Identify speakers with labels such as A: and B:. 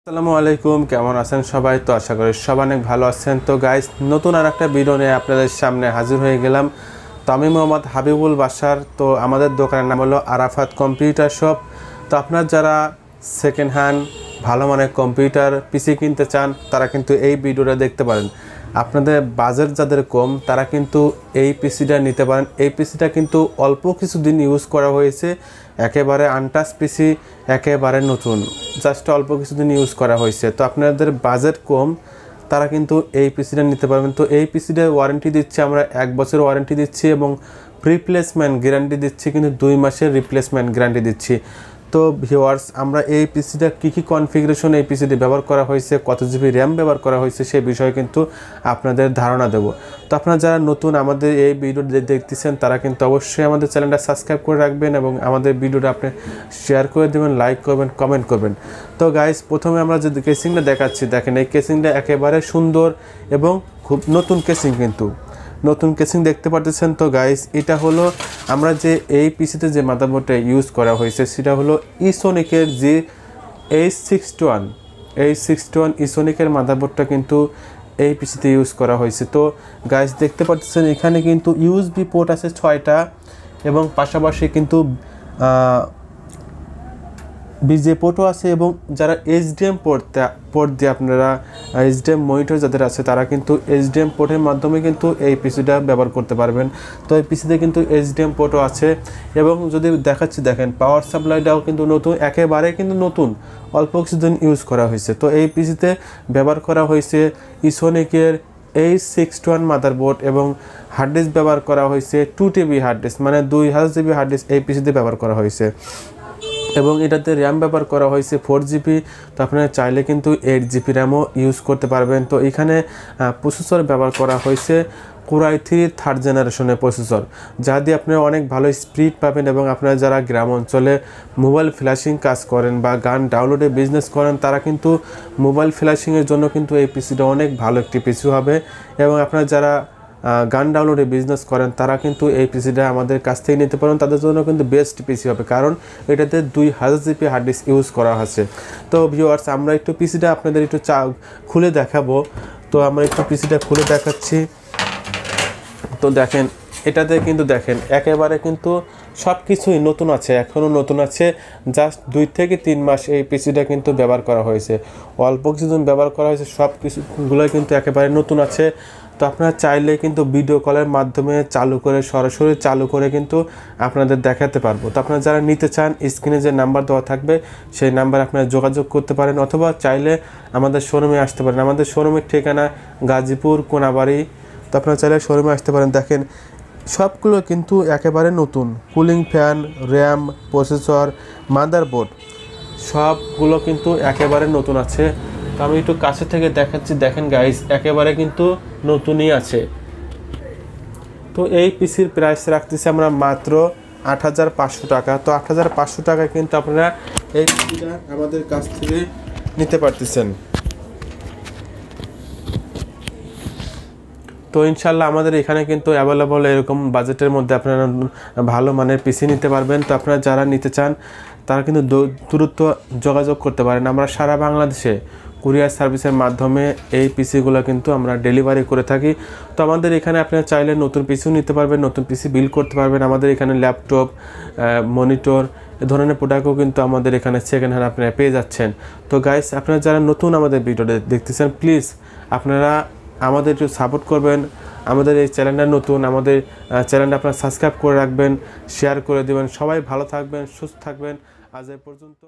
A: আসসালামু আলাইকুম, কেমন আছেন সবাই? তো আশা করি সবাই অনেক ভালো আছেন। তো গাইস, নতুন আর একটা ভিডিও নিয়ে আপনাদের সামনে হাজির হয়ে গেলাম। তো আমি মোহাম্মদ হাবিবুল বাশার। তো আমাদের দোকানের নাম হলো আরাফাত কম্পিউটার শপ। তো আপনার যারা সেকেন্ড হ্যান্ড ভালো মানের কম্পিউটার পিসি কিনতে চান, তারা কিন্তু এই ভিডিওটা দেখতে পারেন। আপনাদের বাজেট যাদের কম, তারা কিন্তু এই পিসিটা নিতে পারেন। এই পিসিটা কিন্তু অল্প কিছুদিন ইউজ করা হয়েছে, একেবারে আনটাচ পিসি, একেবারে নতুন, জাস্ট অল্প কিছুদিন ইউজ করা হয়েছে। তো আপনাদের বাজেট কম, তারা কিন্তু এই পিসিটা নিতে পারবেন। তো এই পিসিটার ওয়ারেন্টি দিচ্ছি আমরা, 1 বছর ওয়ারেন্টি দিচ্ছি এবং রিপ্লেসমেন্ট গ্যারান্টি দিচ্ছি, কিন্তু 2 মাসের রিপ্লেসমেন্ট গ্যারান্টি দিচ্ছি। তো ভিউয়ার্স, আমরা এই পিসিটা কী কনফিগারেশন এই পিসিটি ব্যবহার করা হয়েছে, কত জিবি র্যাম ব্যবহার করা হয়েছে, সেই বিষয়ে কিন্তু আপনাদের ধারণা দেব। তো আপনারা যারা নতুন আমাদের এই ভিডিও দেখতেছেন, তারা কিন্তু অবশ্যই আমাদের চ্যানেলটা সাবস্ক্রাইব করে রাখবেন এবং আমাদের ভিডিওটা আপনি শেয়ার করে দেবেন, লাইক করবেন, কমেন্ট করবেন। তো গাইস, প্রথমে আমরা যে কেসিংটা দেখাচ্ছি, দেখেন এই কেসিংটা একেবারে সুন্দর এবং খুব নতুন কেসিং, কিন্তু নতুন কেসিং দেখতে পাচ্ছেন। তো গাইস, এটা হলো আমরা যে এই পিসিতে যে মাদারবোর্ডটা ইউজ করা হয়েছে, সেটা হলো ইসোনিকের যে H61 ইসোনিকের মাদারবোর্ডটা কিন্তু এই পিসিতে ইউজ করা হয়েছে। তো গাইস, দেখতে পাচ্ছেন এখানে কিন্তু ইউএসবি পোর্ট আছে 6টা এবং পাশাপাশি কিন্তু বিজে পোর্টও আছে। এবং যারা এইচডিএম পোর্ট দিয়ে আপনারা এইচডিএম মনিটর যাদের আছে, তারা কিন্তু এইচডিএম পোর্টের মাধ্যমে কিন্তু এই পিসিটা ব্যবহার করতে পারবেন। তো এই পিসিতে কিন্তু এইচডিএম পোর্টও আছে। এবং যদি দেখাচ্ছি, দেখেন পাওয়ার সাপ্লাইটাও কিন্তু নতুন, একেবারে কিন্তু নতুন, অল্প কিছুদিন ইউজ করা হয়েছে। তো এই পিসিতে ব্যবহার করা হয়েছে ইসোনিকের H61 মাদারবোর্ড এবং হার্ড ডিস্ক ব্যবহার করা হয়েছে 2TB হার্ড ডিস্ক, মানে 2000 জিবি হার্ড ডিস্ক এই পিসিতে ব্যবহার করা হয়েছে। এবং এটাতে র্যাম ব্যবহার করা হয়েছে 4GB। তো আপনারা চাইলে কিন্তু 8GB র্যামও ইউজ করতে পারবেন। তো এখানে প্রসেসর ব্যবহার করা হয়েছে Core i3 থার্ড জেনারেশনের প্রসেসর, যা দিয়ে আপনারা অনেক ভালো স্পিড পাবেন। এবং আপনারা যারা গ্রাম অঞ্চলে মোবাইল ফ্ল্যাশিং কাজ করেন বা গান ডাউনলোডে বিজনেস করেন, তারা কিন্তু মোবাইল ফ্ল্যাশিংয়ের জন্য কিন্তু এই পিসিটা অনেক ভালো একটি পিসি হবে। এবং আপনারা যারা গান ডাউনলোডে বিজনেস করেন, তারা কিন্তু এই পিসিটা আমাদের কাছ থেকে নিতে পারেন, তাদের জন্য কিন্তু বেস্ট পিসি হবে, কারণ এটাতে 2000 জিবি হার্ড ডিস্ক ইউজ করা আছে। তো ভিউয়ার্স, আমরা একটু পিসিটা আপনাদের একটু খুলে দেখাবো। তো আমরা একটু পিসিটা খুলে দেখাচ্ছি। তো দেখেন, এটাতে কিন্তু দেখেন একেবারে কিন্তু সব কিছুই নতুন আছে, এখনও নতুন আছে। জাস্ট 2 থেকে 3 মাস এই পিসিটা কিন্তু ব্যবহার করা হয়েছে, অল্প কিছুদিন ব্যবহার করা হয়েছে, সব কিছুগুলোই কিন্তু একেবারে নতুন আছে। তো আপনারা চাইলে কিন্তু ভিডিও কলের মাধ্যমে সরাসরি চালু করে কিন্তু আপনাদের দেখাতে পারবো। তো আপনারা যারা নিতে চান, স্ক্রিনে যে নাম্বার দেওয়া থাকবে সেই নাম্বারে আপনারা যোগাযোগ করতে পারেন, অথবা চাইলে আমাদের শোরুমে আসতে পারেন। আমাদের শোরুমের ঠিকানা গাজীপুর কোনাবাড়ি। তো আপনারা চাইলে শোরুমে আসতে পারেন। দেখেন সবগুলো কিন্তু একেবারে নতুন, cooling fan, RAM, processor, motherboard সবগুলো কিন্তু একেবারে নতুন আছে। তো আমি একটু কাছে থেকে দেখাচ্ছি, দেখেন গাইস, একেবারে কিন্তু নতুনই আছে। তো এই পিসির প্রাইস রাখতেছি আমরা মাত্র 8500 টাকা। তো 8500 টাকায় কিন্তু আপনারা এই পিসিটা আমাদের কাছ থেকে নিতে পারতেছেন। তো ইনশাল্লাহ আমাদের এখানে কিন্তু অ্যাভেলেবল এরকম বাজেটের মধ্যে আপনারা ভালো মানের পিসি নিতে পারবেন। তো আপনারা যারা নিতে চান, তারা কিন্তু দ্রুত যোগাযোগ করতে পারেন। আমরা সারা বাংলাদেশে কুরিয়ার সার্ভিসের মাধ্যমে এই পিসিগুলো কিন্তু আমরা ডেলিভারি করে থাকি। তো আমাদের এখানে আপনারা চাইলে নতুন পিসিও নিতে পারবেন, নতুন পিসি বিল্ড করতে পারবেন। আমাদের এখানে ল্যাপটপ, মনিটর এ ধরনের প্রোডাক্টও কিন্তু আমাদের এখানে সেকেন্ড হ্যান্ড আপনারা পেয়ে যাচ্ছেন। তো গাইস, আপনারা যারা নতুন আমাদের ভিডিওটা দেখতেছেন, প্লিজ আপনারা আমাদের একটু সাপোর্ট করবেন। আমাদের এই চ্যানেলটা নতুন, আমাদের চ্যানেলটা আপনারা সাবস্ক্রাইব করে রাখবেন, শেয়ার করে দেবেন। সবাই ভালো থাকবেন, সুস্থ থাকবেন। আজ এই পর্যন্ত।